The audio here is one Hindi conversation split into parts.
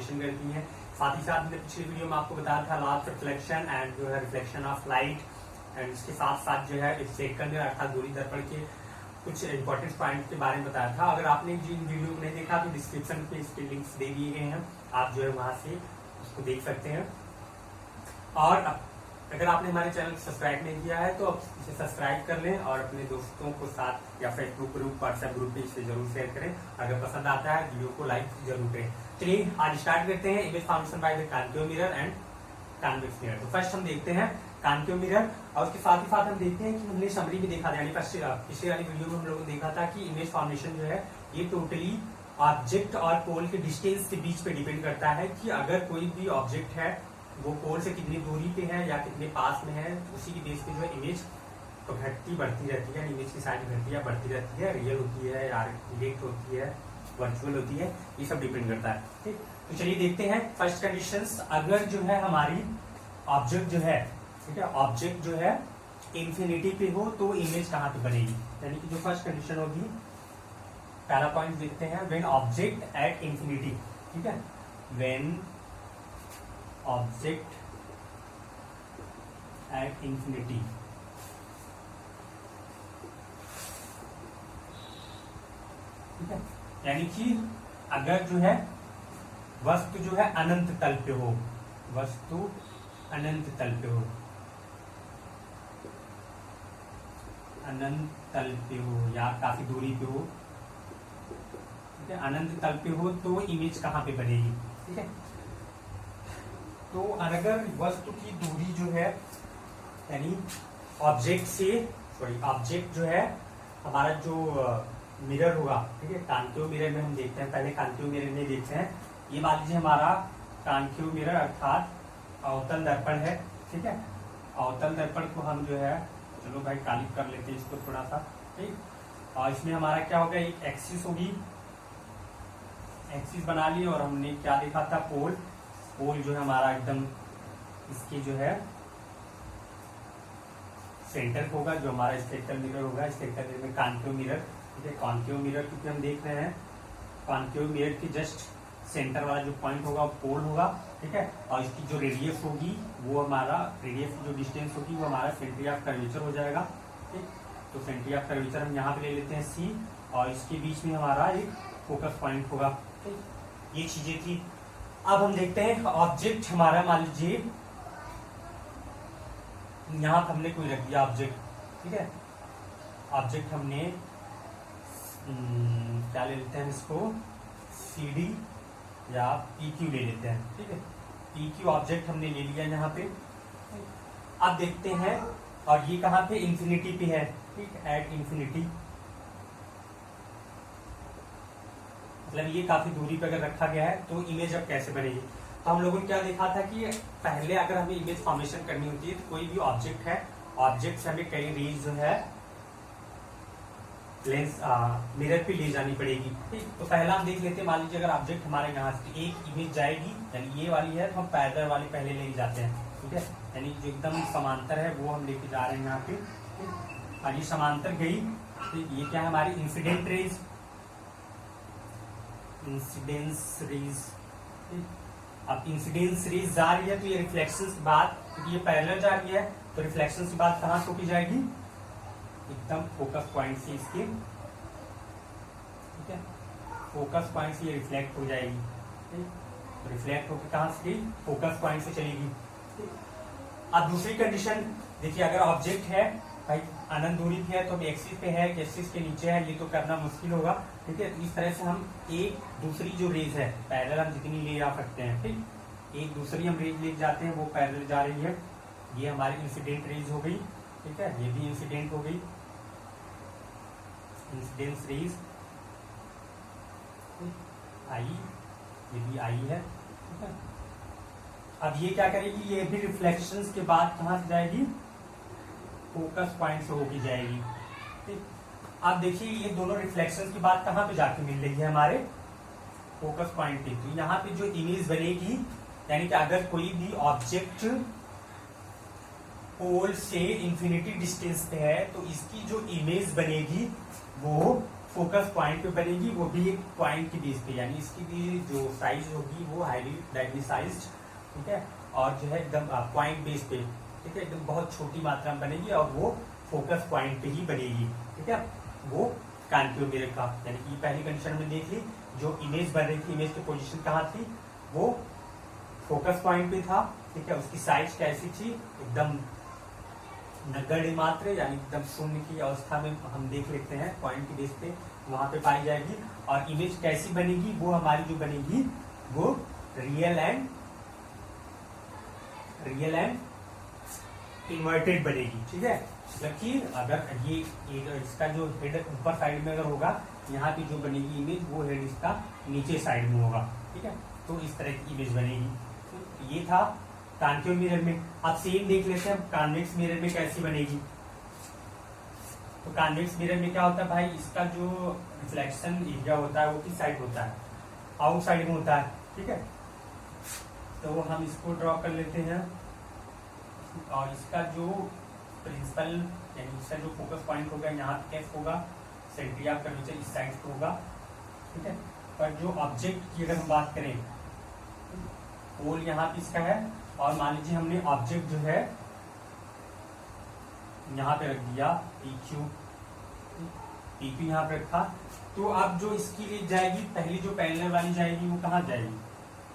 फॉर्मेशन करती हैं। साथ ही साथ मैंने पिछली वीडियो में आपको बताया था लॉ ऑफ रिफ्लेक्शन एंड जो है रिफ्लेक्शन ऑफ लाइट, एंड इसके साथ साथ जो है सेकंड अर्थात दूरी दर्पण के कुछ इंपॉर्टेंट पॉइंट के बारे में बताया था। अगर आपने जिन वीडियो को नहीं देखा तो डिस्क्रिप्शन पे इसके लिंक्स दे दिए गए हैं, आप जो है वहां से उसको देख सकते हैं। और अगर आपने हमारे चैनल को सब्सक्राइब नहीं किया है तो आप इसे सब्सक्राइब कर लें और अपने दोस्तों को साथ या फेसबुक ग्रुप, व्हाट्सएप ग्रुप पे इसे जरूर शेयर करें। अगर पसंद आता है वीडियो को लाइक जरूर करें। चलिए आज स्टार्ट करते हैं image formation by the concave mirror and convex mirror. तो फर्स्ट हम देखते हैं कॉन्केव मिरर, और उसके साथ ही साथ हम देखते हैं कि हमने समरी में देखा था, यानी पिछले वाली वीडियो में हम लोगों ने देखा था कि इमेज फॉर्मेशन जो है ये टोटली ऑब्जेक्ट और पोल के डिस्टेंस के बीच पे डिपेंड करता है कि अगर कोई भी ऑब्जेक्ट है वो पोल से कितनी दूरी पे है या कितने पास में है, उसी की बेस पे जो है इमेज तो घटती बढ़ती रहती है, इमेज की साइज घटती या बढ़ती रहती है, रियल होती है या रिएक्ट होती है, वर्चुअल होती है, ये सब डिपेंड करता है। ठीक, तो चलिए देखते हैं फर्स्ट कंडीशंस। अगर जो है हमारी ऑब्जेक्ट जो है, ठीक है, ऑब्जेक्ट जो है इंफिनिटी पे हो तो इमेज कहाँ पे बनेगी, यानी कि जो फर्स्ट कंडीशन होगी, पहला पॉइंट देखते हैं, व्हेन ऑब्जेक्ट एट इंफिनिटी। ठीक है, व्हेन ऑब्जेक्ट एट इंफिनिटी, ठीक है, यानी कि अगर जो है वस्तु जो है अनंत तल पे हो, वस्तु अनंत तल पे हो, अनंत तल पे हो या काफी दूरी पे हो, ठीक है, अनंत तल पे हो तो इमेज कहाँ पे बनेगी। ठीक है, तो अगर वस्तु की दूरी जो है यानी ऑब्जेक्ट से, सॉरी ऑब्जेक्ट जो है हमारा जो मिरर होगा, ठीक है, कॉन्केव मिरर में हम देखते हैं, पहले कॉन्केव मिरर में देखते हैं। ये मान लीजिए हमारा कॉन्केव मिरर अर्थात अवतल दर्पण है। ठीक है, अवतल दर्पण को हम जो है, चलो भाई कालिक कर लेते हैं इसको थोड़ा सा। ठीक, और इसमें हमारा क्या होगा, एक एक्सिस होगी, एक्सिस बना ली और हमने क्या देखा था, पोल। पोल जो है हमारा एकदम इसकी जो है सेंटर होगा, जो हमारा स्पेक्ट्रल मिरर होगा, स्पेक्ट्रल मिरर में कॉन्केव मिरर। ठीक है, कॉन्केव मिरर क्योंकि हम देख रहे हैं, कॉन्केव मिरर की जस्ट सेंटर वाला जो पॉइंट होगा वो पोल होगा। ठीक है, और इसकी जो रेडियस होगी वो हमारा, रेडियस की जो डिस्टेंस होगी वो हमारा सेंट्री ऑफ कर्वेचर हो जाएगा। ठीक, तो सेंट्री ऑफ कर्वेचर हम यहाँ पे ले लेते हैं C, और इसके बीच में हमारा एक फोकस पॉइंट होगा। ठीक, ये चीजें थी। अब हम देखते हैं ऑब्जेक्ट हमारा, मान लीजिए यहां पर हमने कोई रख दिया ऑब्जेक्ट। ठीक है, ऑब्जेक्ट हमने क्या ले लेते हैं इसको, CD या PQ ले लेते हैं। ठीक है, PQ ऑब्जेक्ट हमने ले लिया यहाँ पे। अब देखते हैं, और ये कहाँ पे, इंफिनिटी पे है। ठीक, एट इंफिनिटी मतलब ये काफी दूरी पे अगर रखा गया है तो इमेज अब कैसे बनेगी। तो हम लोगों ने क्या देखा था कि पहले अगर हमें इमेज फॉर्मेशन करनी होती है तो कोई भी ऑब्जेक्ट है, ऑब्जेक्ट से हमें कई रेज जो है लेंस मिरर पे ले जानी पड़ेगी। ठीक, तो पहला हम देख लेते हैं, मान लीजिए अगर ऑब्जेक्ट हमारे यहाँ से एक इमेज जाएगी, यानी ये वाली है, तो हम पैरेलल वाली पहले ले जाते हैं। ठीक है, यानी जो एकदम समांतर है वो हम लेके जा रहे हैं यहाँ पे। ठीक, और ये समांतर गई, ठीक, ये क्या है हमारी इंसिडेंट रेज, इंसिडेंस रेज। अब इंसिडेंस रेज जा रही है तो ये रिफ्लेक्शन के बाद, क्योंकि ये पैरेलल जा रही है तो रिफ्लेक्शन के बाद कहाँ टूटी जाएगी, एकदम फोकस पॉइंट से इसके, ठीक है, फोकस पॉइंट से ये रिफ्लेक्ट हो जाएगी। ठीक, रिफ्लेक्ट होकर कहाँ से गई, फोकस पॉइंट से चलेगी। अब दूसरी कंडीशन देखिए, अगर ऑब्जेक्ट है भाई अनंत दूरी पे है तो हम एक्सिस पे है कि एक्सिस के नीचे है, ये तो करना मुश्किल होगा। ठीक है, इस तरह से हम एक दूसरी जो रेज है पैरेलल हम जितनी ले जा सकते हैं, ठीक, एक दूसरी हम रेज ले जाते हैं वो पैरेलल जा रही है, ये हमारी इंसिडेंट रेज हो गई। ठीक है, ये भी इंसिडेंट हो गई, इंसिडेंस रेज आई, ये भी आई है। ठीक है, अब ये क्या करेगी, ये भी रिफ्लेक्शंस के बाद कहां से जाएगी, फोकस पॉइंट से होगी जाएगी। ठीक, अब देखिए ये दोनों रिफ्लेक्शंस की बात कहां पे जाके मिल रही है, हमारे फोकस पॉइंट पे। तो यहाँ पे जो इमेज बनेगी, यानी कि अगर कोई भी ऑब्जेक्ट पोल से इंफिनिटी डिस्टेंस पे है तो इसकी जो इमेज बनेगी वो फोकस पॉइंट पे बनेगी, वो भी एक पॉइंट की बेस पे, यानी इसकी भी जो साइज होगी वो हाईली डायग्निसाइज्ड, ठीक है, और जो है एकदम पॉइंट बेस पे, ठीक है, एकदम बहुत छोटी मात्रा में बनेगी और वो फोकस पॉइंट पे ही बनेगी, ठीक है। वो कॉन्केव मिरर का, यानी कि पहली कंडीशन हमने देख ली, जो इमेज बन रही थी, इमेज की पोजीशन कहाँ थी, वो फोकस पॉइंट पे था, ठीक है। उसकी साइज कैसी थी, एकदम नगण्य मात्र, यानी एकदम शून्य की अवस्था में हम देख लेते हैं, पॉइंट की बेस पे वहां पे पाई जाएगी। और इमेज कैसी बनेगी, वो हमारी जो बनेगी वो रियल एंड इन्वर्टेड बनेगी, ठीक है। मतलब कि अगर ये इसका जो हेड ऊपर साइड में अगर होगा, यहाँ की जो बनेगी इमेज वो हेड इसका नीचे साइड में होगा, ठीक है। तो इस तरह की इमेज बनेगी। तो ये था कॉन्केव मिरर में। अब सेम देख लेते हैं कॉन्वेक्स मिरर में कैसी बनेगी। तो कॉन्वेक्स मिरर में क्या होता है भाई, इसका जो रिफ्लेक्शन एरिया होता है वो किस साइड होता है, आउट साइड में होता है, ठीक है। तो हम इसको ड्रॉ कर लेते हैं, और इसका जो प्रिंसिपल, यानी इसका जो फोकस पॉइंट होगा यहाँ पे एफ होगा, सेंट्री ऑफ कर्वेचर इस साइड पे होगा, ठीक है। पर जो ऑब्जेक्ट की अगर हम बात करें, पोल यहाँ पे इसका है, और मान लीजिए हमने ऑब्जेक्ट जो है यहाँ पे रख दिया PQ, PP यहाँ पे रखा, तो अब जो इसकी लिए जाएगी, पहली जो पैरेलल वाली जाएगी वो कहाँ जाएगी,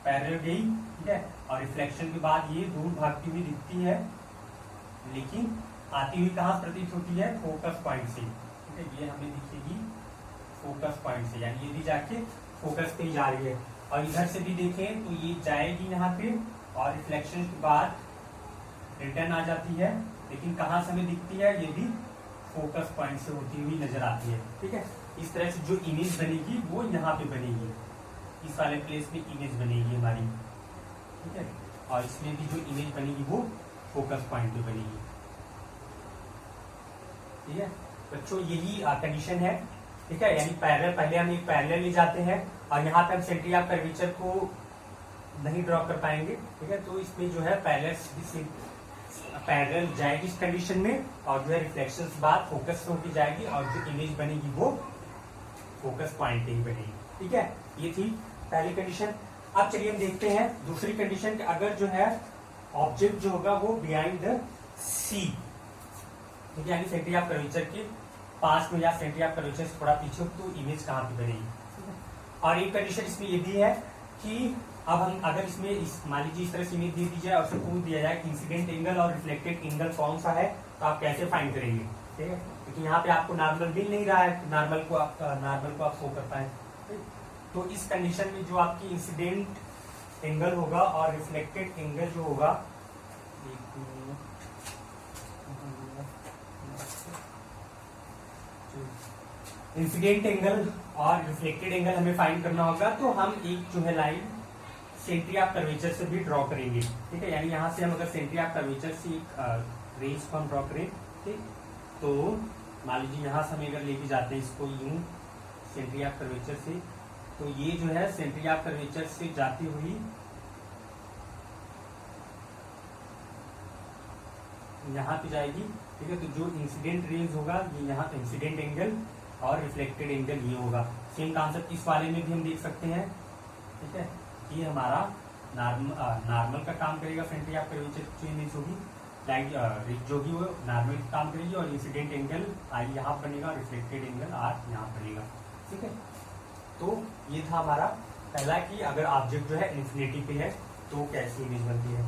पैरेलल गई, ठीक है। और रिफ्लेक्शन के बाद ये दूर भागती हुई दिखती है, लेकिन आती हुई कहाँ प्रतीत होती है, फोकस पॉइंट से, ठीक है। ये हमें दिखेगी फोकस पॉइंट से, यानी ये भी जाके फोकस पे ही जा रही है। और इधर से भी देखें तो ये जाएगी यहाँ पे, और रिफ्लेक्शन के बाद रिटर्न आ जाती है, लेकिन कहाँ से हमें दिखती है, ये भी फोकस पॉइंट से होती हुई नजर आती है, ठीक है। इस तरह से जो इमेज बनेगी वो यहाँ पे बनेगी, इस वाले प्लेस में इमेज बनेगी हमारी, ठीक है। और इसमें भी जो इमेज बनेगी वो फोकस पॉइंट पे बनेगी, ठीक है बच्चों। यही कंडीशन है, ठीक है। यानी पैरेलल, पहले हम एक पैरेलल ले जाते हैं, और यहाँ पे हम सेंट्री ऑफ कर्वेचर को नहीं ड्रॉ कर पाएंगे, ठीक है। तो इसमें जो है पैरेलल जाएगी इस कंडीशन में, और जो है रिफ्लेक्शन के बाद फोकस होती जाएगी, और जो इमेज बनेगी वो फोकस पॉइंट पे ही बनेगी, ठीक है। ये थी पहली कंडीशन। अब चलिए हम देखते हैं दूसरी कंडीशन, अगर जो है ऑब्जेक्ट जो होगा वो बिहाइंड द सी, ठीक है, यानी सेंट्री ऑफ कर्वेचर के पास में या सेंट्री ऑफ कर्वेचर से थोड़ा पीछे, तो इमेज कहाँ पे बनेगी। और एक कंडीशन इसमें ये भी है कि अब हम अगर इसमें मान लीजिए इस तरह से इमेज दे दी जाए और उसे पूछ दिया जाए कि इंसिडेंट एंगल और रिफ्लेक्टेड एंगल कौन सा है, तो आप कैसे फाइंड करेंगे, ठीक है। क्योंकि यहाँ पे आपको नॉर्मल मिल नहीं रहा है, नॉर्मल को आप शो कर पाए। तो इस कंडीशन में जो आपकी इंसिडेंट एंगल होगा और रिफ्लेक्टेड एंगल जो होगा, इंसिडेंट एंगल और रिफ्लेक्टेड एंगल हमें फाइंड करना होगा। तो हम एक जो है लाइन सेंट्री ऑफ कर्वेचर से भी ड्रॉ करेंगे, ठीक है। यानी यहाँ से हम अगर सेंट्री ऑफ कर्वेचर से एक रेंज को हम ड्रॉ करें, ठीक, तो मान लीजिए यहाँ से हम अगर लेके जाते हैं इसको यूं सेंट्री ऑफ कर्वेचर से, तो ये जो है सेंट्री ऑफ कर्वेचर से जाती हुई यहाँ पे जाएगी, ठीक है। तो जो इंसिडेंट रेंज होगा ये यहाँ इंसिडेंट एंगल और रिफ्लेक्टेड एंगल ये होगा। सेम कॉन्सेप्ट इस वाले में भी हम देख सकते हैं, ठीक है। ये हमारा नॉर्मल का काम करेगा, सेंट्री ऑफ कर्वेचर जो इमेज होगी, लाइक जो भी वो नॉर्मल काम करेगी, और इंसिडेंट एंगल आई यहाँ बनेगा, रिफ्लेक्टेड एंगल आर यहाँ बनेगा, ठीक है। तो ये था हमारा पहला कि अगर ऑब्जेक्ट जो है इन्फिनिटी पे है तो कैसी इमेज बनती है।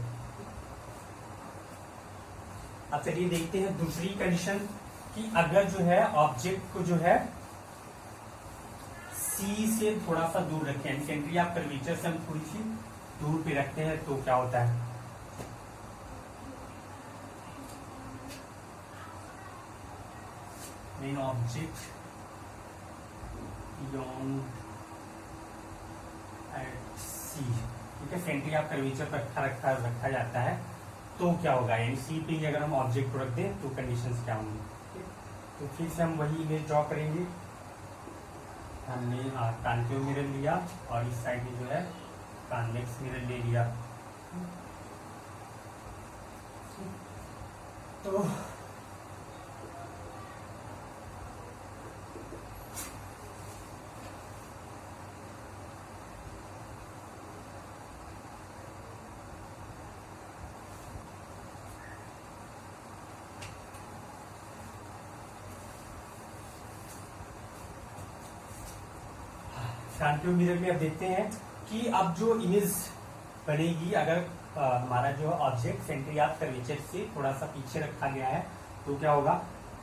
अब चलिए देखते हैं दूसरी कंडीशन कि अगर जो है ऑब्जेक्ट को जो है सी से थोड़ा सा दूर रखें, यानी सेंट्री ऑफ कर्वेचर से हम थोड़ी सी दूर पे रखते हैं, तो क्या होता है। मेन ऑब्जेक्ट बियॉन्ड एट सी, ठीक है, सेंट्री ऑफ कर्वेचर पर रखा जाता है, तो क्या होगा। यानी सी पे अगर हम ऑब्जेक्ट को रख दें तो कंडीशंस क्या होंगी। तो फिर से हम वही इमेज ड्रॉ करेंगे। हमने कॉन्केव मिरर लिया और इस साइड में जो है कॉन्वेक्स मिरर ले लिया। तो कॉन्केव मिरर में अब देखते हैं कि अब जो इमेज बनेगी, अगर हमारा जो ऑब्जेक्ट सेंटर ऑफ कर्वेचर से थोड़ा सा पीछे रखा गया है तो क्या होगा।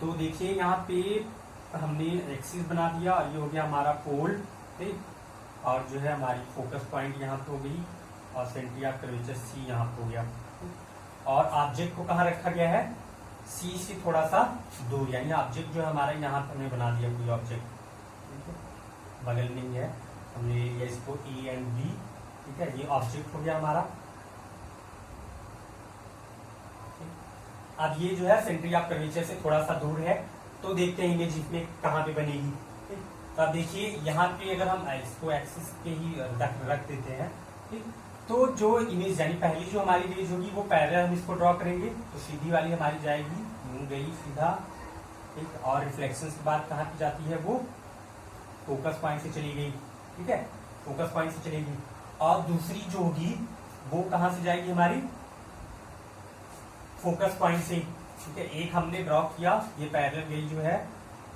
तो देखिए यहाँ पे हमने एक्सिस बना दिया और ये हो गया हमारा पोल, ठीक, और जो है हमारी फोकस पॉइंट यहाँ पे हो गई और सेंटर ऑफ कर्वेचर सी यहाँ पे हो गया। और ऑब्जेक्ट को कहाँ रखा गया है, सी से थोड़ा सा दूर, यानी ऑब्जेक्ट जो है हमारा यहाँ पे हमने बना दिया कोई ऑब्जेक्ट, बगल में ही है, हमने ले लिया इसको ए एंड बी, ठीक है, ये ऑब्जेक्ट हो गया हमारा। अब ये जो है सेंटर ऑफ कर्वेचर से थोड़ा सा दूर है, तो देखते हैं इमेज इसमें कहाँ पे बनेगी। तो अब देखिए यहाँ पे अगर हम इसको एक्सिस पे ही रख देते हैं, ठीक, तो जो इमेज यानी पहली जो हमारी इमेज होगी वो पैरेलल हम इसको ड्रॉ करेंगे, तो सीधी वाली हमारी जाएगी, यूं गई सीधा, ठीक, और रिफ्लेक्शन के बाद कहाँ पे जाती है, वो फोकस पॉइंट से चली गई, ठीक है, फोकस पॉइंट से चलेगी। और दूसरी जो होगी वो कहाँ से जाएगी, हमारी फोकस पॉइंट से, ठीक है। एक हमने ड्रॉ किया, ये पैरेलल गई जो है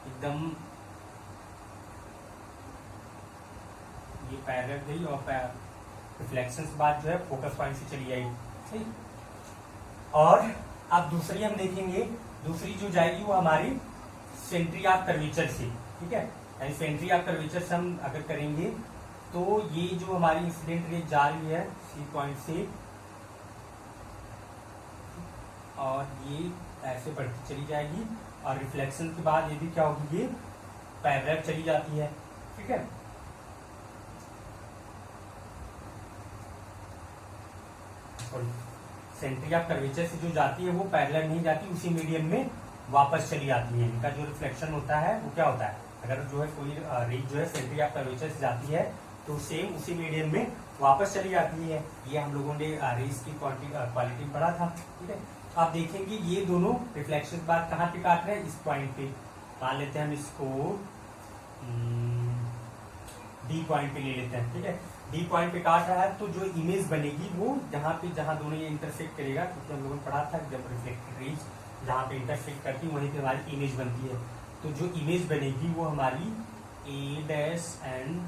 एकदम, ये पैरेलल गई और रिफ्लेक्शन के बाद जो है फोकस पॉइंट से चली आई, ठीक। और अब दूसरी हम देखेंगे, दूसरी जो जाएगी वो हमारी सेंटर ऑफ कर्वेचर से, ठीक है, यानी सेंटर ऑफ कर्वेचर से हम अगर करेंगे तो ये जो हमारी इंसिडेंट रेज जा रही है सी पॉइंट से, और ये ऐसे बढ़ती चली जाएगी, और रिफ्लेक्शन के बाद ये भी क्या होगी, ये पैरेलल चली जाती है, ठीक है। सेंटर ऑफ कर्वेचर से जो जाती है वो पैरेलल नहीं जाती, उसी मीडियम में वापस चली आती है। इनका जो रिफ्लेक्शन होता है वो क्या होता है, अगर जो है कोई रेज जो है सेंटर ऑफ कर्वेचर से जाती है तो सेम उसी मीडियम में वापस चली जाती है। ये हम लोगों ने रेज की क्वालिटी पढ़ा था, ठीक है। आप देखेंगे ये दोनों रिफ्लेक्शन के बाद कहाँ पे काट रहे हैं, इस पॉइंट पे, मान लेते हैं हम इसको डी पॉइंट पे ले लेते हैं, ठीक है, डी पॉइंट पे काट रहा है, तो जो इमेज बनेगी वो जहाँ पे, जहाँ दोनों ये इंटरसेक्ट करेगा, क्योंकि हम लोगों ने पढ़ा था जब रिफ्लेक्टेड रेज जहाँ पे इंटरसेक्ट करती है वहीं पे हमारी इमेज बनती है। तो जो इमेज बनेगी वो हमारी ए डैश एंड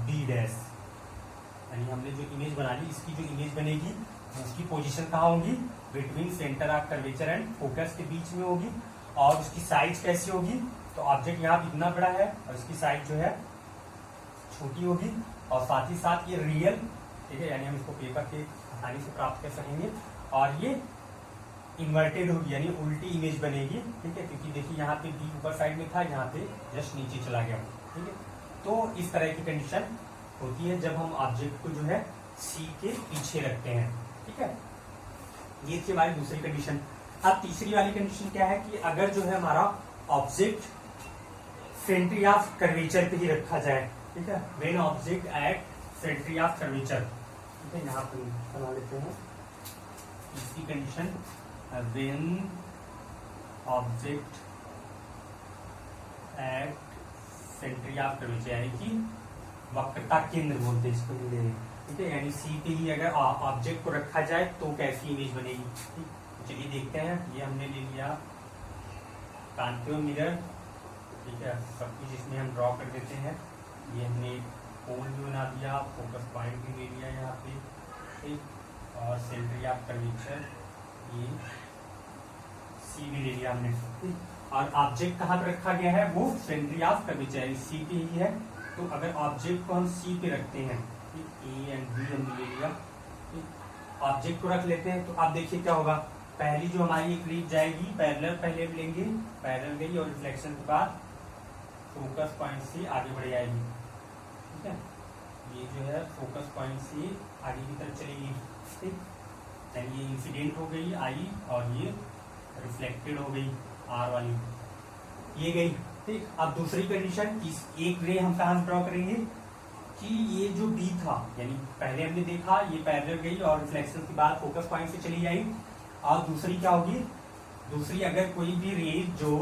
बी डैश, यानी हमने जो इमेज बना ली, इसकी जो इमेज बनेगी उसकी पोजीशन कहाँ होगी, between centre of curvature and focus के बीच में होगी। और उसकी साइज कैसी होगी, तो ऑब्जेक्ट यहाँ पे इतना बड़ा है और इसकी साइज जो है छोटी होगी, और साथ ही साथ ये रियल, ठीक है, यानी हम इसको पेपर के आसानी से प्राप्त कर सकेंगे। और ये इन्वर्टेड होगी, यानी उल्टी इमेज बनेगी, ठीक है, क्योंकि देखिए यहाँ पे बी ऊपर साइड में था, यहाँ पे जस्ट नीचे चला गया, ठीक है। तो इस तरह की कंडीशन होती है जब हम ऑब्जेक्ट को जो है सी के पीछे रखते हैं, ठीक है। ये थी हमारी दूसरी कंडीशन। अब तीसरी वाली कंडीशन क्या है कि अगर जो है हमारा ऑब्जेक्ट सेंटर ऑफ कर्वेचर पे ही रखा जाए, ठीक है, when object at centre of curvature, ठीक है, यहाँ पे बना लेते हैं तीसरी condition, when object at centre of curvature, यानी कि वक्रता केंद्र बोलते हैं इसको, ठीक है, यानी सी पे ही अगर ऑब्जेक्ट को रखा जाए तो कैसी इमेज बनेगी, ठीक। चलिए देखते हैं, ये हमने ले लिया कॉन्केव मिरर, ठीक है, सब कुछ इसमें हम ड्रॉ कर देते हैं। ये हमने पोल भी बना दिया, फोकस पॉइंट भी ले लिया यहाँ पे, ठीक, और सेंटर ऑफ कर्वेचर ये सी भी ले लिया हमने, ठीक। और ऑब्जेक्ट कहाँ पे रखा गया है, वो सेंटर ऑफ कर्वेचर सी पे ही है। तो अगर ऑब्जेक्ट को हम सी पे रखते हैं, ए एंड बी हमने ले लिया, ऑब्जेक्ट को रख लेते हैं, तो आप देखिए क्या होगा, पहली जो हमारी एक रेज जाएगी पैरेलल, पहले भी लेंगे, पैरेलल गई और रिफ्लेक्शन के बाद फोकस पॉइंट से आगे बढ़ जाएगी, ठीक है। ये जो है फोकस पॉइंट से आगे की तरफ चलेगी, ठीक, यानी ये इंसिडेंट हो गई आई और ये रिफ्लेक्टेड हो गई आर वाली, ये गई, ठीक। अब दूसरी कंडीशन, इस एक रे हम कहाँ से ड्रॉ करेंगे कि ये जो बी था, यानी पहले हमने देखा ये पैरेलल गई और रिफ्लेक्शन के बाद फोकस पॉइंट से चली आई, और दूसरी क्या होगी, दूसरी अगर कोई भी रेज जो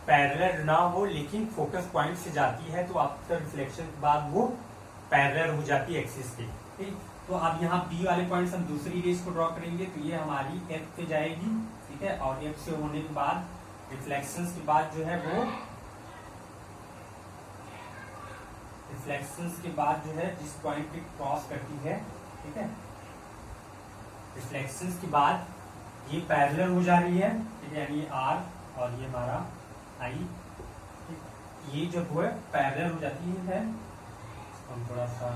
पैरेलल ना हो लेकिन फोकस पॉइंट से जाती है तो आफ्टर रिफ्लेक्शन के बाद वो पैरेलल हो जाती है एक्सिस के, ठीक। तो अब यहाँ बी वाले पॉइंट्स हम दूसरी रेज को ड्रॉ करेंगे, तो ये हमारी एफ पे जाएगी, ठीक है, और एफ से होने के बाद रिफ्लेक्शंस के बाद जो है वो रिफ्लेक्शंस के बाद जो है जिस पॉइंट पे क्रॉस करती है, ठीक है, रिफ्लेक्शंस के बाद ये पैरेलल हो जा रही है, ठीक है, यानी आर और ये हमारा आई, ये जब वो पैरेलल हो जाती है, हम थोड़ा सा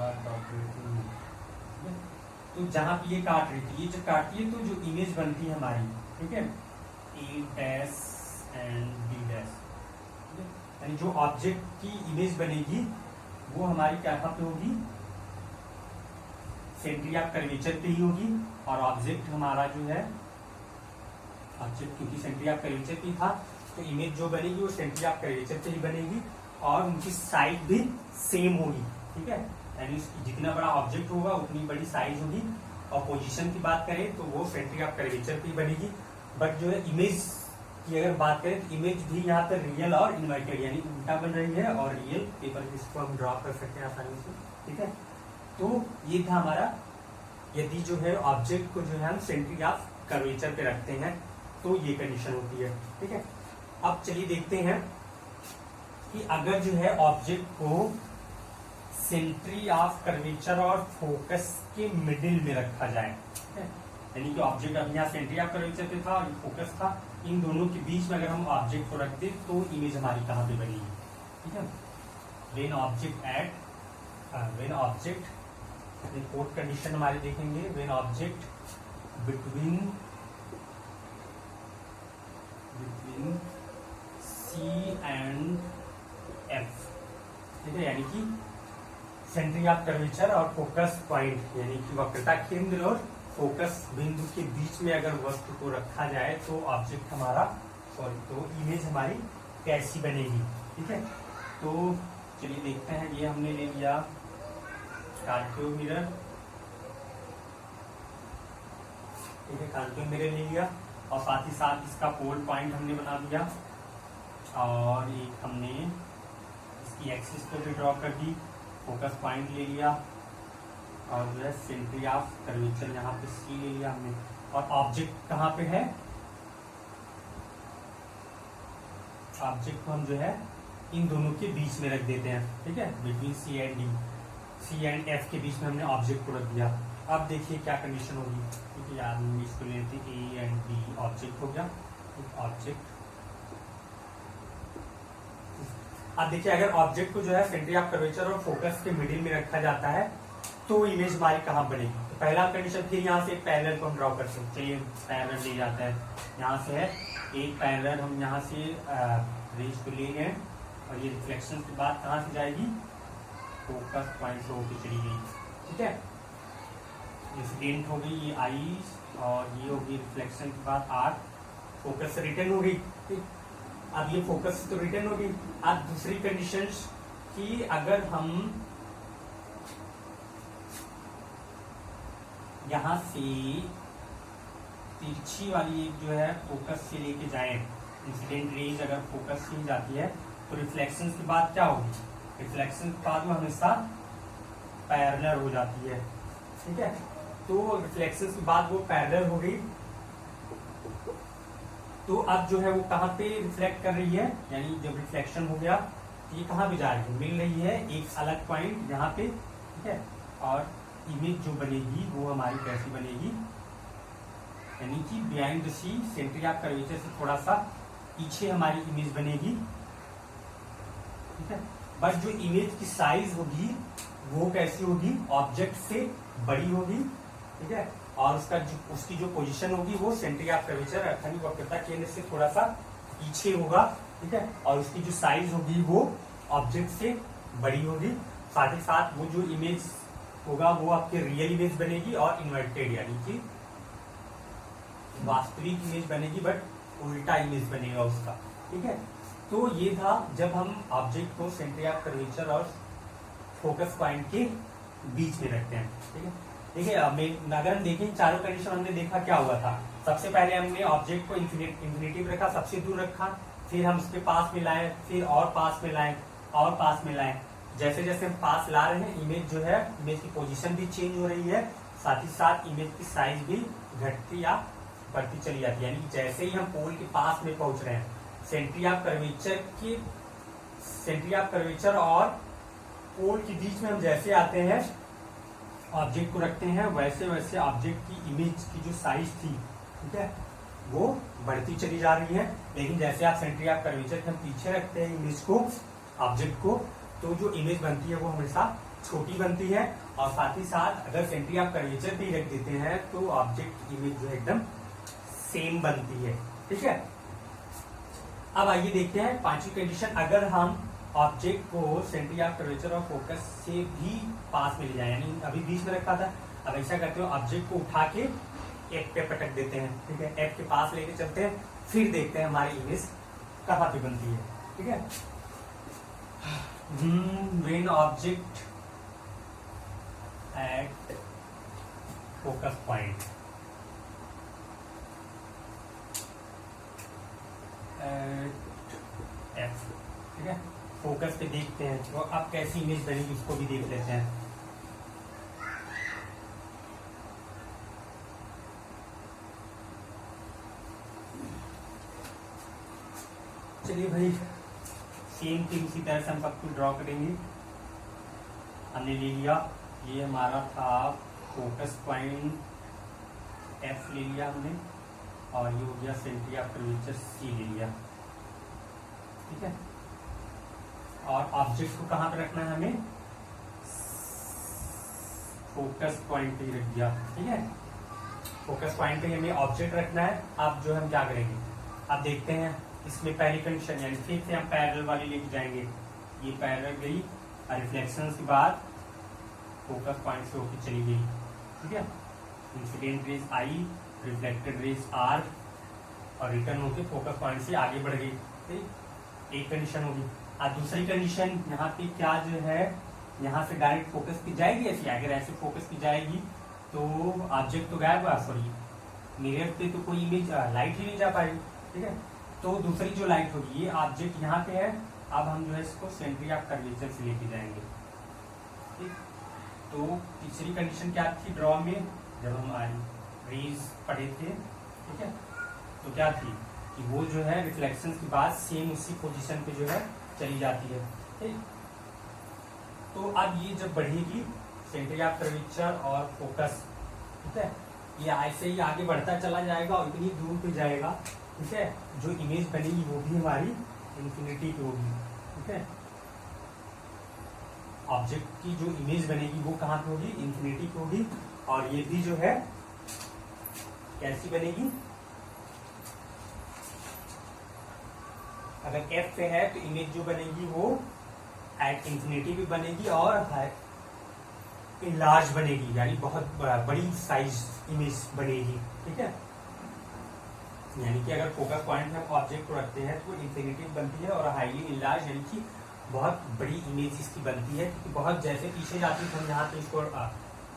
तो जहां पे ये काट रही थी, ये जब काटती है तो जो इमेज बनती है हमारी, ठीक है, ए डैश एंड बी डैश, यानी जो ऑब्जेक्ट की इमेज बनेगी वो हमारी कहाँ पे होगी, सेंट्री ऑफ कर्वेचर पे ही होगी, और ऑब्जेक्ट हमारा जो है, ऑब्जेक्ट क्योंकि सेंट्री ऑफ कर्वेचर पे था तो इमेज जो बनेगी वो सेंट्री ऑफ कर्वेचर पे ही बनेगी, और उनकी साइज भी सेम होगी, ठीक है, यानी जितना बड़ा ऑब्जेक्ट होगा उतनी बड़ी साइज होगी, और पोजीशन की बात करें तो वो सेंट्री ऑफ कर्वेचर पे ही बनेगी। बट जो है इमेज की अगर बात करें तो इमेज भी यहाँ पर रियल और इन्वर्टेड यानी उल्टा बन रही है, और रियल पेपर जिसको हम ड्रॉ कर सकते हैं आसानी से, ठीक है। तो ये था हमारा, यदि जो है ऑब्जेक्ट को जो है हम सेंट्री ऑफ कर्वेचर पे रखते हैं तो ये कंडीशन होती है, ठीक है। अब चलिए देखते हैं कि अगर जो है ऑब्जेक्ट को सेंट्री ऑफ कर्वेचर और फोकस के मिडिल में रखा जाए, ठीक है, यानी कि ऑब्जेक्ट अब यहाँ सेंट्री ऑफ कर्वेचर पे था और फोकस था, इन दोनों के बीच में अगर हम ऑब्जेक्ट को रख दें तो इमेज हमारी कहाँ पे बनेगी, ठीक है। व्हेन ऑब्जेक्ट फोर्थ कंडीशन हमारे देखेंगे, when object between C and F, ठीक है, यानी कि सेंट्री ऑफ कर्वेचर और फोकस पॉइंट यानी कि वक्रता केंद्र और फोकस बिंदु के बीच में अगर वस्तु को रखा जाए तो ऑब्जेक्ट हमारा तो इमेज हमारी कैसी बनेगी, ठीक है। तो चलिए देखते हैं, ये हमने ले लिया कॉन्केव मिरर, ठीक है, कॉन्केव मिरर ले लिया, और साथ ही साथ इसका पोल पॉइंट हमने बना दिया, और एक हमने इसकी एक्सिस को भी ड्रॉ कर दी, फोकस पॉइंट ले लिया, और जो है सेंट्री ऑफ कर्वेचर यहाँ पे C ले लिया हमने, और ऑब्जेक्ट कहाँ पे है, ऑब्जेक्ट को हम जो है इन दोनों के बीच में रख देते हैं, ठीक है, बिटवीन C एंड F के बीच में हमने ऑब्जेक्ट को रख दिया। अब देखिए क्या कंडीशन होगी, ठीक है, यार हम इसको लेते हैं A एंड B, ऑब्जेक्ट हो गया, ऑब्जेक्ट। अब देखिए अगर ऑब्जेक्ट को जो है सेंट्री ऑफ कर्वेचर और फोकस के मिडिल में रखा जाता है तो इमेज हमारी कहाँ बनेगी, तो पहला कंडीशन, फिर यहाँ से एक पैरेलल को हम ड्रॉ करते हैं, चलिए पैरेलल ले जाता है, यहाँ से है एक पैरेलल, हम यहाँ से रेज को ले गए, और ये रिफ्लेक्शन के बाद कहाँ से जाएगी, फोकस पॉइंट से होकर चली गई, ठीक है, इंसिडेंट हो गई ये आई, और ये होगी रिफ्लेक्शन के बाद आर, फोकस से रिटर्न हो गई, ठीक। अब ये फोकस तो रिटर्न हो गई। अब दूसरी कंडीशन कि अगर हम यहां से तिरछी वाली एक जो है फोकस से लेके जाए, इंसिडेंट रेज अगर फोकस से जाती है तो रिफ्लेक्शन के बाद क्या होगी, रिफ्लेक्शन के बाद वो हमेशा पैरेलल हो जाती है, ठीक है। तो रिफ्लेक्शन के बाद वो पैरेलल हो गई, तो अब जो है वो कहाँ पे रिफ्लेक्ट कर रही है, यानी जब रिफ्लेक्शन हो गया ये कहाँ पे जा रही है, मिल रही है एक अलग पॉइंट यहाँ पे, ठीक है, और इमेज जो बनेगी वो हमारी कैसी बनेगी, यानी कि behind the C centre of curvature से थोड़ा सा पीछे हमारी इमेज बनेगी, ठीक है। बट जो इमेज की साइज होगी वो कैसी होगी, ऑब्जेक्ट से बड़ी होगी, ठीक है, और उसकी जो पोजीशन होगी वो सेंट्री ऑफ कर्वेचर अर्थात वक्रता केंद्र से थोड़ा सा पीछे होगा, ठीक है, और उसकी जो साइज होगी वो ऑब्जेक्ट से बड़ी होगी, साथ ही साथ वो जो इमेज होगा वो आपके रियल इमेज बनेगी और इन्वर्टेड यानी कि वास्तविक इमेज बनेगी बट उल्टा इमेज बनेगा उसका, ठीक है। तो ये था जब हम ऑब्जेक्ट को सेंट्री ऑफ कर्वेचर और फोकस पॉइंट के बीच में रखते हैं, ठीक है। देखिए अगर हम देखें चारों कंडीशन हमने देखा क्या हुआ था, सबसे पहले हमने ऑब्जेक्ट को इंफिनिटी में रखा, सबसे दूर रखा, फिर हम उसके पास में लाए, फिर और पास में लाए और पास में लाए, जैसे जैसे हम पास ला रहे हैं इमेज जो है इमेज की पोजीशन भी चेंज हो रही है, साथ ही साथ इमेज की साइज भी घटती या बढ़ती चली जाती है, यानी कि जैसे ही हम पोल के पास में पहुंच रहे हैं सेंट्री ऑफ कर्वेचर और पोल के बीच में हम जैसे आते हैं ऑब्जेक्ट को रखते हैं, वैसे वैसे ऑब्जेक्ट की इमेज की जो साइज थी, ठीक है, वो बढ़ती चली जा रही है। लेकिन जैसे आप सेंटर ऑफ कर्वेचर के हम पीछे रखते हैं इमेज को, ऑब्जेक्ट को, तो जो इमेज बनती है वो हमेशा छोटी बनती है। और साथ ही साथ अगर सेंटर ऑफ कर्वेचर पे रख देते हैं तो ऑब्जेक्ट की इमेज जो है एकदम सेम बनती है, ठीक है। अब आइए देखते हैं पांचवी कंडीशन, अगर हम ऑब्जेक्ट को सेंटर ऑफ कर्वेचर और फोकस से भी पास में ले जाए, यानी अभी बीच में रखा था, अब ऐसा करते हो ऑब्जेक्ट को उठा के एफ पे पटक देते हैं, ठीक है, एफ के पास लेके चलते हैं, फिर देखते हैं हमारी इमेज कहाँ पे बनती है, ठीक है। When object at focus point F, ठीक है, फोकस पे देखते हैं तो अब कैसी इमेज बनेगी उसको भी देख लेते हैं। चलिए भाई, सेम थिंग इसी तरह से हम सब कुछ ड्रॉ करेंगे। हमने ले लिया, ये हमारा था फोकस पॉइंट एफ ले लिया हमने, और ये हो गया सेंटर ऑफ कर्वेचर सी ले लिया, ठीक है। और ऑब्जेक्ट को कहाँ पे रखना है हमें, फोकस पॉइंट पे ही रख दिया, ठीक है। फोकस पॉइंट पे हमें ऑब्जेक्ट रखना है। अब जो हम क्या करेंगे, अब देखते हैं इसमें पहली कंडीशन, यानी फिर से हम पैरेलल वाली लेके जाएंगे, ये पैरेलल गई, रिफ्लेक्शन के बाद फोकस पॉइंट से होकर चली गई, ठीक है। Incident rays I, reflected rays R, और रिटर्न होकर फोकस पॉइंट से आगे बढ़ गई, ठीक। एक कंडीशन होगी। और दूसरी कंडीशन यहाँ पे क्या जो है, यहाँ से डायरेक्ट फोकस की जाएगी ऐसी, अगर ऐसे फोकस की जाएगी तो ऑब्जेक्ट तो गायब हुआ, सॉरी मिरर पे तो कोई इमेज लाइट ही नहीं जा पाएगी, ठीक है। तो दूसरी जो लाइट होगी, ये ऑब्जेक्ट यहाँ पे है, अब हम जो है इसको सेंटर ऑफ कर्वेचर से लेके जाएंगे, ठीक। तो तीसरी कंडीशन क्या थी ड्रॉ में, जब हम रेज पढ़े थे, ठीक है, तो क्या थी कि वो जो है रिफ्लेक्शन के बाद सेम उसी पोजीशन पे जो है चली जाती है, ठीक। तो अब ये जब बढ़ेगी सेंटर ऑफ कर्वेचर और फोकस, ठीक है, ये ऐसे ही आगे बढ़ता चला जाएगा और इतनी दूर पे जाएगा, ठीक है, जो इमेज बनेगी वो भी हमारी इंफिनिटी की होगी, ठीक है। ऑब्जेक्ट की जो इमेज बनेगी वो कहाँ पे होगी, इंफिनिटी की होगी। और ये भी जो है कैसी बनेगी, अगर एफ पे है तो इमेज जो बनेगी वो एट इंफिनिटी भी बनेगी और लार्ज बनेगी, यानी बहुत बड़ी साइज इमेज बनेगी, ठीक है। यानी कि अगर फोकस पॉइंट में ऑब्जेक्ट को रखते हैं तो इंफिनिटी बनती है, और हाईली इनलार्ज यानी कि बहुत बड़ी इमेज इसकी बनती है, क्योंकि बहुत जैसे पीछे जाती है हम यहाँ पे इसको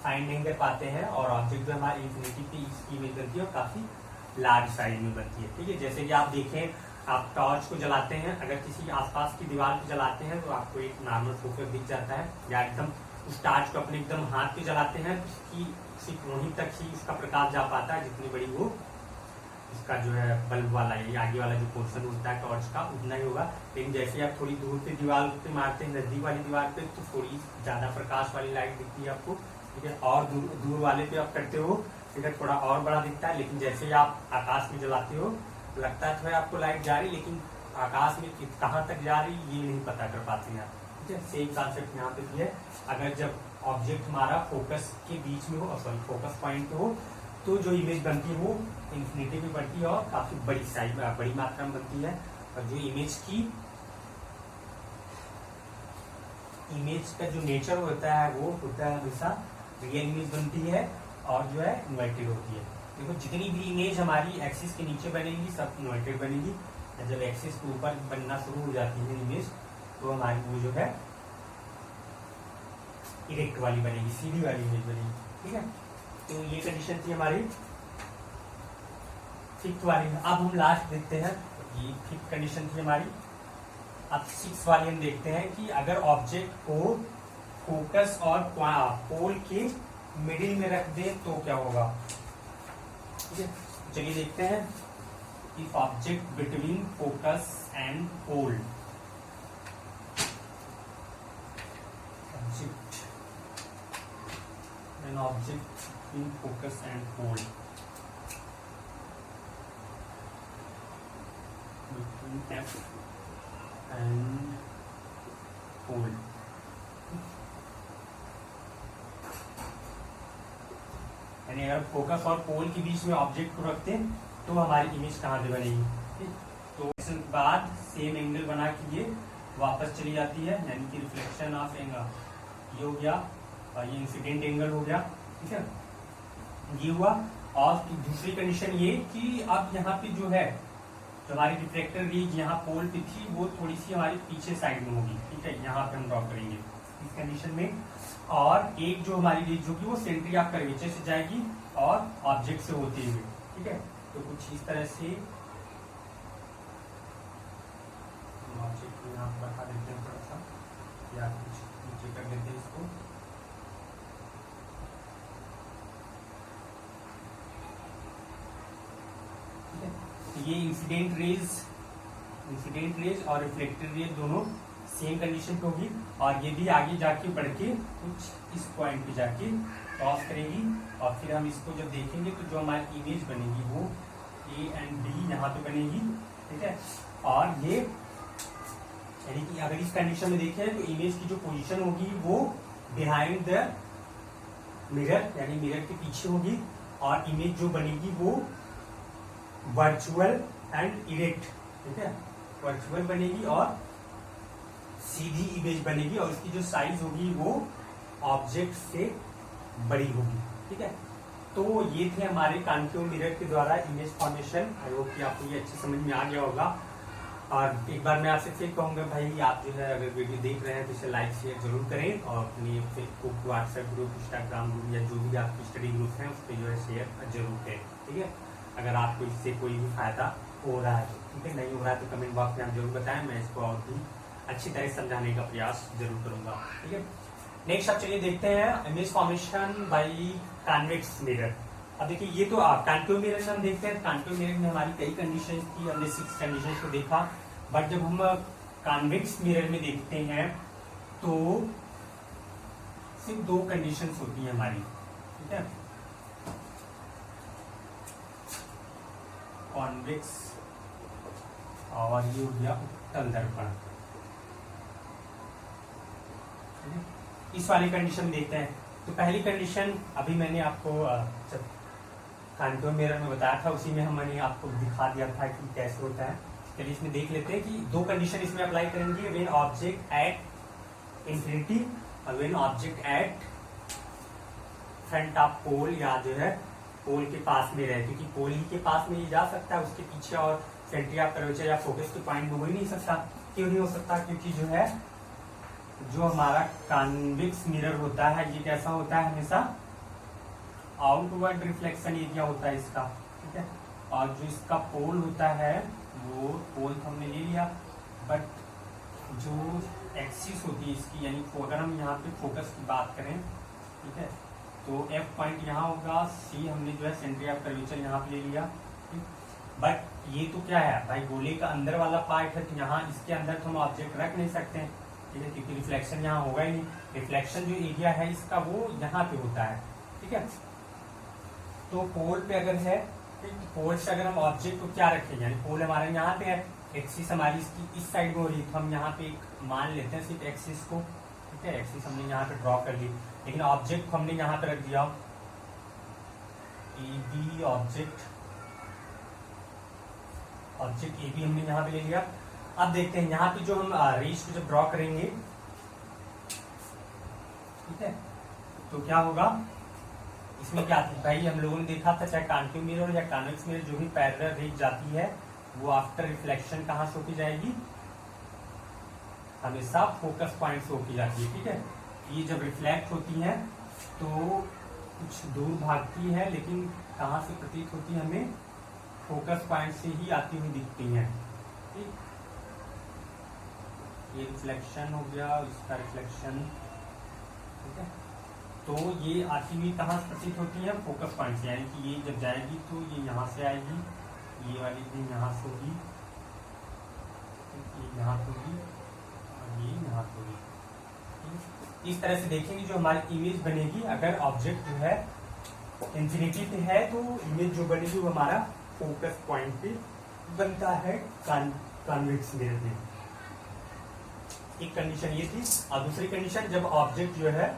फाइंड नहीं कर पाते हैं, और ऑब्जेक्ट जो हमारी इंफिनिटी की इसकी इमेज बनती है और काफी लार्ज साइज में बनती है, ठीक है। जैसे कि आप देखें, आप टॉर्च को जलाते हैं, अगर किसी आसपास की दीवार पे जलाते हैं तो आपको एक नॉर्मल फोकस दिख जाता है, या एकदम उस टॉर्च को अपने एकदम हाथ पे जलाते हैं तो उसकी सिर्फ वहीं तक ही उसका प्रकाश जा पाता है, जितनी बड़ी वो इसका जो है बल्ब वाला ये आगे वाला जो पोर्शन होता है टॉर्च का, उतना ही होगा। लेकिन जैसे आप थोड़ी दूर पे दीवार पे मारते हैं, नजदीक वाली दीवार पे, तो थोड़ी ज्यादा प्रकाश वाली लाइट दिखती है आपको, ठीक है। और दूर वाले पे आप करते हो, ठीक है, थोड़ा और बड़ा दिखता है। लेकिन जैसे ही आप आकाश में जलाते हो, लगता है थोड़ा आपको लाइट जा रही, लेकिन आकाश में कहाँ तक जा रही ये नहीं पता कर पाते हैं आप, ठीक है। सेम कॉन्सेप्ट यहाँ पे भी है, अगर जब ऑब्जेक्ट हमारा फोकस के बीच में हो, सॉरी फोकस पॉइंट पे हो, तो जो इमेज बनती है वो इंफिनिटी में बनती है और काफी बड़ी साइज में बड़ी मात्रा में बनती है। और जो इमेज का जो नेचर होता है वो होता है हमेशा रियल इमेज बनती है, और जो है इन्वर्टेड होती है। देखो जितनी भी इमेज हमारी एक्सिस के नीचे बनेगी सब इन्वर्टेड बनेगी, जब एक्सिस के ऊपर बनना शुरू हो जाती है इमेज तो हमारी वो जो है इरेक्ट वाली बनेगी, सीधी वाली इमेज बनेगी, ठीक है। तो ये कंडीशन थी हमारी फिफ्थ वाली। अब हम लास्ट देखते हैं, ये फिफ्थ कंडीशन थी हमारी। अब सिक्स वाली हम देखते हैं कि अगर ऑब्जेक्ट को फोकस और पोल के मिडिल में रख दे तो क्या होगा, ठीक है। चलिए देखते हैं, if object between focus and pole an object in focus and pole between F and pole. यानी अगर फोकस और पोल के बीच में ऑब्जेक्ट को रखते हैं तो हमारी इमेज कहाँ पे बनेगी। तो इसके बाद सेम एंगल बना के ये वापस चली जाती है, यानी कि रिफ्लेक्शन ऑफ एंगल ये हो गया और ये इंसिडेंट एंगल हो गया। ठीक है, ये हुआ। और दूसरी कंडीशन ये कि अब यहाँ पे जो है जो हमारी रिफ्लेक्टर रेज यहाँ पोल पे थी वो थोड़ी सी हमारी पीछे साइड में होगी। ठीक है, यहाँ पे हम ड्रॉ करेंगे इस कंडीशन में। और एक जो हमारी रेज होगी वो सेंट्री ऑफ कर्वेचर से जाएगी और ऑब्जेक्ट से होते हुए। ठीक है, तो कुछ इस तरह से ऑब्जेक्ट को यहाँ पर रखा देते हैं थोड़ा सा, या कुछ नीचे कर देते हैं इसको। ठीक है, ये इंसिडेंट रेज और रिफ्लेक्टेड रेज दोनों सेम कंडीशन पे होगी और ये भी आगे जाके बढ़ के कुछ इस पॉइंट पे जाके क्रॉस करेगी और फिर हम इसको जब देखेंगे तो जो हमारी इमेज बनेगी वो ए एंड बी यहाँ पे बनेगी। ठीक है, और ये यानी कि अगर इस कंडीशन में देखें तो इमेज की जो पोजीशन होगी वो बिहाइंड द मिरर यानी मिरर के पीछे होगी और इमेज जो बनेगी वो वर्चुअल एंड इरेक्ट। ठीक है, वर्चुअल बनेगी और सीधी इमेज बनेगी और इसकी जो साइज होगी वो ऑब्जेक्ट से बड़ी होगी। ठीक है, तो ये थे हमारे कॉन्केव मिरर के द्वारा इमेज फॉर्मेशन। आई होप कि आपको ये अच्छी समझ में आ गया होगा। और एक बार मैं आपसे फिर कहूंगा भाई, आप जो है अगर वीडियो देख रहे हैं तो इसे लाइक शेयर जरूर करें और अपनी Facebook, WhatsApp group, Instagram group या जो भी आपकी स्टडी ग्रुप है उस पर जो है शेयर जरूर करें। ठीक है, अगर आपको इससे कोई भी फायदा हो रहा है। ठीक है, नहीं हो रहा है तो कमेंट बॉक्स में आप जरूर बताएं, मैं इसको और भी अच्छी तरह समझाने का प्रयास जरूर करूंगा। ठीक है, नेक्स्ट अब चलिए देखते हैं image formation by convex mirror. अब देखिए ये तो कॉन्केव मिरर में हम देखते हैं, कॉन्केव मिरर में हमारी कई कंडीशन थी, हमने 6 कंडीशन को देखा। बट जब हम कॉन्वेक्स मिरर में देखते हैं तो सिर्फ 2 कंडीशंस होती हैं हमारी। ठीक है, कॉन्वेक्स और ये हो गया उत्तल दर्पण। इस वाली कंडीशन देखते हैं। तो पहली कंडीशन अभी मैंने आपको कॉन्केव मिरर में बताया था, उसी में मैंने आपको दिखा दिया था कि कैसे होता है। चलिए इसमें देख लेते हैं कि 2 कंडीशन इसमें अप्लाई करेंगे, व्हेन ऑब्जेक्ट एट इंफिनिटी और when object at front of pole, या जो है पोल के पास में रहे, क्योंकि पोल ही के पास में ये जा सकता है, उसके पीछे और सेंट्री ऑफ कर्वेचर या फोकस के पॉइंट में हो ही नहीं सकता। क्यों नहीं हो सकता? क्योंकि जो है जो हमारा कॉन्वेक्स मिरर होता है ये कैसा होता है, हमेशा आउटवर्ड रिफ्लेक्शन एरिया होता है इसका। ठीक है, और जो इसका पोल होता है वो पोल तो हमने ले लिया, बट जो एक्सिस होती है इसकी, यानी अगर हम यहाँ पे फोकस की बात करें, ठीक है, तो एफ पॉइंट यहाँ होगा, सी हमने जो है सेंट्री ऑफ कर्वेचर यहाँ पे ले लिया। बट ये तो क्या है भाई, गोले का अंदर वाला पार्ट है, तो यहाँ इसके अंदर तो हम ऑब्जेक्ट रख नहीं सकते हैं। ठीक है, क्योंकि रिफ्लेक्शन यहाँ होगा ही नहीं। रिफ्लेक्शन जो एरिया है इसका वो यहाँ पे होता है। ठीक है, तो पोल पे अगर है, पोल से अगर हम ऑब्जेक्ट को क्या रखेंगे, यानी पोल हमारे यहाँ पे है, एक्सिस हमारी इसकी इस साइड में हो रही है, तो हम यहाँ पे एक मान लेते हैं सिर्फ एक्सिस को। ठीक है, एक्सिस हमने यहाँ पे ड्रॉ कर ली, लेकिन ऑब्जेक्ट को हमने यहाँ पे रख दिया A B, object A B हमने यहाँ पे ले लिया। अब देखते हैं यहाँ पे जो हम रेज को जब ड्रॉ करेंगे, ठीक है, तो क्या होगा इसमें, क्या था भाई, हम लोगों ने देखा था चाहे कॉन्केव मिरर या कॉन्वेक्स मिरर जो भी पैरेलल रेज जाती है वो आफ्टर रिफ्लेक्शन कहाँ से होती जाएगी, हमेशा फोकस पॉइंट से होती जाती है। ठीक है, ये जब रिफ्लेक्ट होती है तो कुछ दूर भागती है, लेकिन कहाँ से प्रतीत होती है, हमें फोकस पॉइंट से ही आती हुई दिखती है। ठीक, ये रिफ्लेक्शन हो गया, इसका रिफ्लेक्शन। ठीक है, तो ये आती हुई कहाँ से प्रतीत होती है, फोकस पॉइंट से, यानी कि ये जब जाएगी तो ये यहाँ से आएगी, ये वाली भी यहाँ से होगी, ये यहाँ से होगी और ये यहाँ से होगी। इस तरह से देखेंगे जो हमारी इमेज बनेगी, अगर ऑब्जेक्ट जो है इंफिनिटी पे है तो इमेज जो बनेगी वो हमारा फोकस पॉइंट पे बनता है कॉन्वेक्स मिरर में। एक कंडीशन ये थी। और दूसरी कंडीशन, जब ऑब्जेक्ट जो है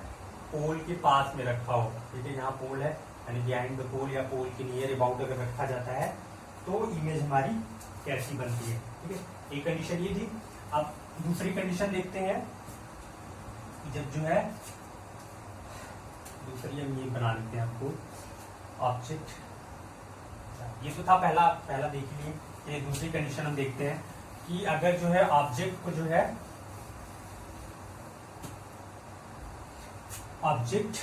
पोल के पास में रखा हो, ठीक है, यहाँ पोल है यानी बिहाइंड द पोल या पोल के नियर अबाउट अगर रखा जाता है तो इमेज हमारी कैसी बनती है, ठीक है। एक कंडीशन ये थी। अब दूसरी कंडीशन देखते हैं, जब जो है दूसरी हम ये बना लेते हैं आपको ऑब्जेक्ट, ये तो था पहला देख लिए। ये दूसरी कंडीशन हम देखते हैं कि अगर जो है ऑब्जेक्ट को जो है ऑब्जेक्ट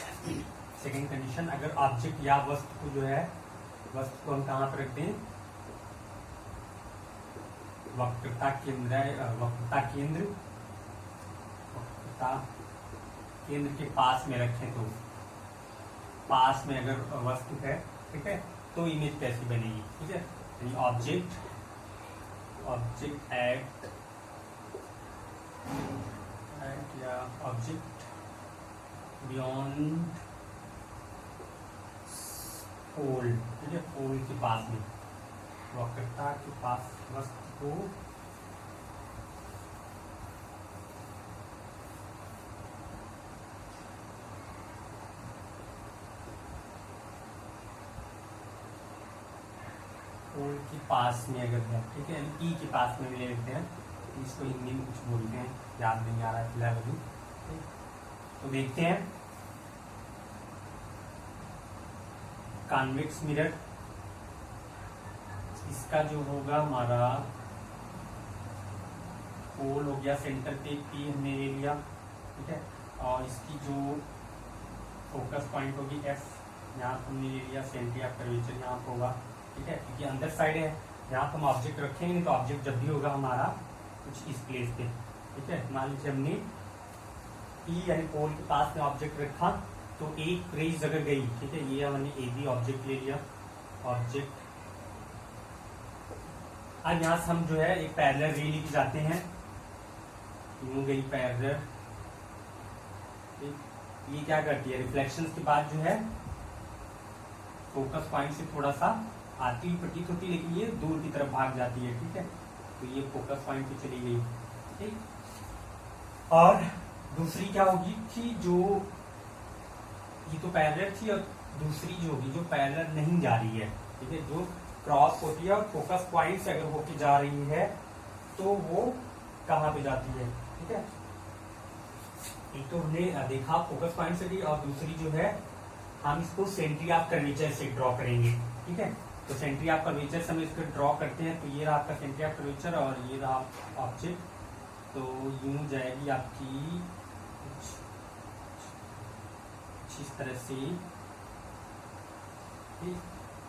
सेकेंड कंडीशन, अगर ऑब्जेक्ट या वस्तु को जो है वस्तु को हम कहाँ पर रखते हैं, वक्रता केंद्र के पास में रखें, तो पास में अगर वस्तु है, ठीक है, तो इमेज कैसी बनेगी, ठीक है। यानी ऑब्जेक्ट एट या ऑब्जेक्ट बियॉन्ड पोल, ठीक है, पोल के पास में, वक्रता के पास वस्तु को पोल के पास में अगर है, ठीक है, ई के पास में ले लेते हैं, इसको हिंदी में कुछ बोलते हैं, याद नहीं आ रहा है फिलहाल अभी। तो देखते हैं कॉन्वेक्स मिरर, इसका जो होगा हमारा पोल हो गया सेंटर पे पी हमने ले लिया, ठीक है, और इसकी जो फोकस पॉइंट होगी एफ, यहाँ हमने ले लिया, सेंटर या कर्वेचर यहाँ होगा, ठीक है, क्योंकि अंदर साइड है, यहाँ हम ऑब्जेक्ट रखेंगे नहीं तो ऑब्जेक्ट जब भी होगा हमारा कुछ इस प्लेस पे, ठीक है। मान लीजिए हमने ई यानी पोल के पास में ऑब्जेक्ट रखा तो एक रेज अगर गई, ठीक है, ये हमने ए बी ऑब्जेक्ट ले लिया, ऑब्जेक्ट। अब यहाँ से हम जो है एक पैरेलल रे लेके जाते हैं, यूं गई पैरेलल, ये क्या करती है, रिफ्लेक्शन के बाद जो है फोकस पॉइंट से थोड़ा सा आती हुई प्रतीत होती है, लेकिन ये दूर की तरफ भाग जाती है, ठीक है। तो ये फोकस पॉइंट पे चली गई, ठीक। और दूसरी क्या होगी कि जो ये तो पैरेलल थी, और दूसरी जो होगी जो पैरेलल नहीं जा रही है, ठीक है, जो क्रॉस होती है और फोकस पॉइंट से अगर होके जा रही है तो वो कहाँ पे जाती है, ठीक है। एक तो हमने देखा फोकस पॉइंट से भी, और दूसरी जो है हम इसको सेंट्री ऑफ कर्वेचर से ड्रॉ करेंगे, ठीक है। तो सेंट्री ऑफ कर्वेचर से हम इसको ड्रॉ करते हैं, तो ये रहा आपका सेंट्री ऑफ कर्वेचर और ये रहा ऑब्जेक्ट। तो यूं जाएगी आपकी इस तरह से,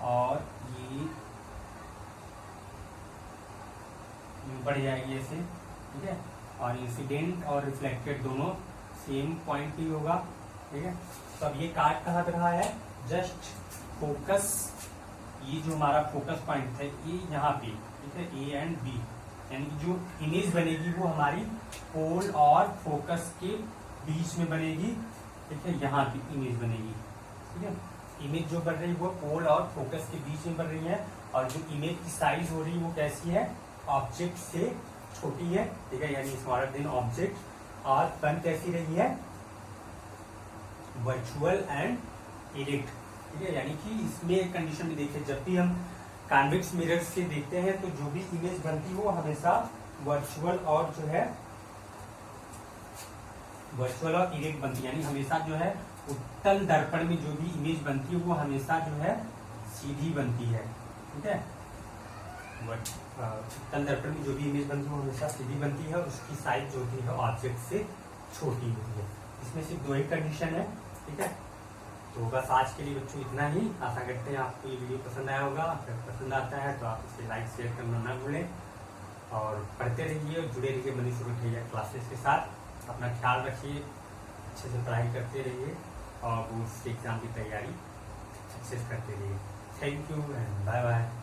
और ये बढ़ जाएगी ऐसे, ठीक है। और इंसिडेंट और रिफ्लेक्टेड दोनों सेम पॉइंट ही होगा, ठीक है। तो अब ये काट कहाँ पे रहा है, जस्ट फोकस, ये जो हमारा फोकस पॉइंट है ये यहाँ पे, ठीक है, ए एंड बी, यानी जो इमेज बनेगी वो हमारी पोल और फोकस के बीच में बनेगी, ठीक है, यहाँ की इमेज बनेगी, ठीक है। इमेज जो बन रही है वो पोल और फोकस के बीच में बन रही है, और जो इमेज की साइज हो रही है वो कैसी है, ऑब्जेक्ट से छोटी है, ठीक है, यानी स्मॉलर देन ऑब्जेक्ट। और बन कैसी रही है, वर्चुअल एंड इरेक्ट, ठीक है। यानी कि इसमें एक कंडीशन भी देखिए, जब भी हम कॉन्वेक्स मिरर से देखते हैं तो जो भी इमेज बनती है वो हमेशा वर्चुअल और जो है वर्चुअल और इरेक्ट बनती है, यानी हमेशा जो है उत्तल दर्पण में जो भी इमेज बनती है वो हमेशा जो है सीधी बनती है, ठीक है। उत्तल दर्पण में जो भी इमेज बनती है वो हमेशा सीधी बनती है, और उसकी साइज जो होती है ऑब्जेक्ट से छोटी होती है। इसमें सिर्फ दो ही कंडीशन है, ठीक है। तो बस आज के लिए बच्चों इतना ही। आशा करते हैं आपको ये वीडियो पसंद आया होगा। अगर पसंद आता है तो आप इसे लाइक शेयर करना ना भूलें, और पढ़ते रहिए और जुड़े रहिए मनीष रुठैया क्लासेस के साथ। अपना ख्याल रखिए, अच्छे से पढ़ाई करते रहिए और बोर्ड्स के एग्जाम की तैयारी सक्सेस करते रहिए। Thank you and bye bye.